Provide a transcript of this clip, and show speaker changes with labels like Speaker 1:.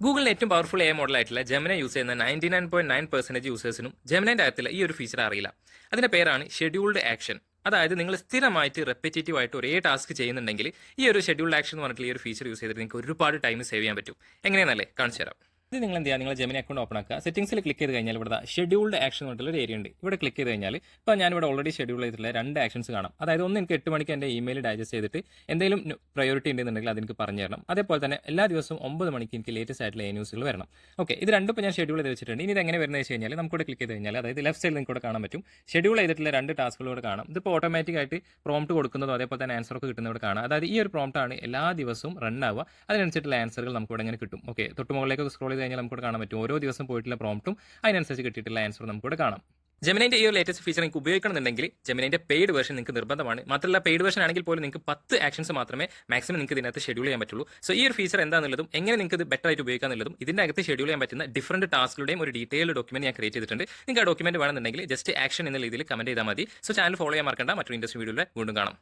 Speaker 1: ഗൂഗിളിന് ഏറ്റവും powerful A മോഡലായിട്ടുള്ള Gemini use ചെയ്യുന്ന 99.9% യൂസേഴ്സിനും ജെമിനിന്റെ അകത്തുള്ള ഈ ഒരു ഫീച്ചർ അറിയില്ല. അതിന്റെ പേരാണ് ഷെഡ്യൂൾഡ് ആക്ഷൻ. അതായത് നിങ്ങൾ സ്ഥിരമായിട്ട് റെപ്പിറ്റേറ്റീവ് ആയിട്ട് ഒരേ ടാസ്ക് ചെയ്യുന്നുണ്ടെങ്കിൽ ഈ ഒരു ഷെഡ്യൂൾഡ് ആക്ഷൻ എന്ന് പറഞ്ഞിട്ടുള്ള ഈ ഒരു ഫീച്ചർ യൂസ് ചെയ്തിട്ട് നിങ്ങൾക്ക് ഒരുപാട് ടൈം സേവ് ചെയ്യാൻ പറ്റും. എങ്ങനെയാണല്ലേ കാണിച്ചു തരാം. ഇത് നിങ്ങൾ എന്ത് ചെയ്യുക, നിങ്ങൾ ജെമിനി അക്കൗണ്ട് ഓപ്പൺ ആക്കുക. സെറ്റിംഗ്സിൽ ക്ലിക്ക് ചെയ്ത് കഴിഞ്ഞാൽ ഇവിടെ ഷെഡ്യൂൾഡ് ആക്ഷൻ എന്ന് പറഞ്ഞിട്ടുള്ള ഒരു ഏരിയ ഉണ്ട്. ഇവിടെ ക്ലിക്ക് ചെയ്ത് കഴിഞ്ഞാൽ ഇപ്പോൾ ഞാനിവിടെ ഓൾറെഡി ഷെഡ്യൂൾ ചെയ്തിട്ടുള്ള 2 ആക്ഷൻസ് കാണാം. അതായത് ഒന്ന് എനിക്ക് 8 മണിക്ക് എൻ്റെ ഇമെയിൽ ഡൈജസ്റ്റ് ചെയ്തിട്ട് എന്തെങ്കിലും പ്രയോറിറ്റി ഉണ്ടെന്നുണ്ടെങ്കിൽ അതെനിക്ക് പറഞ്ഞു തരണം. അതേപോലെ തന്നെ എല്ലാ ദിവസവും 9 മണിക്ക് എനിക്ക് ലേറ്റസ്റ്റ് ആയിട്ടുള്ള ന്യൂസുകൾ വരണം. ഓക്കെ, ഇത് രണ്ടും ഇപ്പോൾ ഞാൻ ഷെഡ്യൂൾ ചെയ്ത് വെച്ചിട്ടുണ്ട്. ഇനി ഇത് എങ്ങനെ വരുന്നത് വെച്ച് കഴിഞ്ഞാൽ നമുക്കിവിടെ ക്ലിക്ക് ചെയ്ത് കഴിഞ്ഞാൽ അതായത് ലെഫ്റ്റ് സൈഡിൽ നിങ്ങൾക്ക് ഇവിടെ കാണാൻ പറ്റും ഷെഡ്യൂൾ ചെയ്തിട്ടുള്ള 2 ടാസ്കുകളോട് കാണാം. ഇതിപ്പോൾ ഓട്ടോമാറ്റിക് ആയിട്ട് പ്രോംപ്റ്റ് കൊടുക്കുന്നതോ അതേപോലെ തന്നെ ആൻസർ ഒക്കെ കിട്ടുന്നതോട് കാണാം. അതായത് ഈ ഒരു പ്രോംപ്റ്റ് ആണ് എല്ലാ ദിവസവും റൺ ആവുക. അതിനനുസരിച്ചുള്ള ആൻസറുകൾ നമുക്ക് ഇവിടെ ഇങ്ങനെ കിട്ടും. ഓക്കെ, തൊട്ട് മുകളിലേക്ക് സ്ക്രോൾ ചെയ്ത് കഴിഞ്ഞാൽ നമുക്ക് കാണാൻ പറ്റും ഓരോ ദിവസം പോയിട്ടുള്ള പ്രോംപ്റ്റും അതിനനുസരിച്ച് കിട്ടിയിട്ടുള്ള ആൻസർ നമുക്ക് ഇവിടെ കാണാം. ജെമിനിന്റെ ഈ ഒരു ലേറ്റസ്റ്റ് ഫീച്ചർ നിങ്ങൾക്ക് ഉപയോഗിക്കണമെന്നുണ്ടെങ്കിൽ ജെമിനിന്റെ പെയ്ഡ് വേർഷൻ നിങ്ങൾക്ക് നിർബന്ധമാണ്. മാത്രമല്ല പെയ്ഡ് വേർഷൻ ആണെങ്കിൽ പോലും നിങ്ങൾക്ക് 10 ആക്ഷൻസ് മാത്രമേ മാക്സിമം നിങ്ങൾക്ക് ഇതിനകത്ത് ഷെഡ്യൂൾ ചെയ്യാൻ പറ്റുള്ളൂ. സോ ഈ ഒരു ഫീച്ചർ എന്താണെന്നുള്ളതും എങ്ങനെ നിങ്ങൾക്ക് ഇത് ബെറ്റർ ആയിട്ട് ഉപയോഗിക്കാന്നുള്ളതും ഇതിന്റെ അകത്ത് ഷെഡ്യൂൾ ചെയ്യാൻ പറ്റുന്ന ഡിഫറന്റ് ടാസ്കുകളുടെയും ഒരു ഡീറ്റെയിൽഡ് ഡോക്യുമെന്റ് ഞാൻ ക്രിയേറ്റ് ചെയ്തിട്ടുണ്ട്. നിങ്ങൾക്ക് ആ ഡോക്യുമെന്റ് വേണമെന്നുണ്ടെങ്കിൽ ജസ്റ്റ് ആക്ഷൻ എന്ന രീതിയിൽ കമന്റ് ചെയ്താൽ മതി. സോ ചാനൽ ഫോളോ ചെയ്യാൻ മറക്കണ്ട. മറ്റൊരു ഇൻട്രസ്റ്റ് വീഡിയോയിൽ വീണ്ടും കാണാം.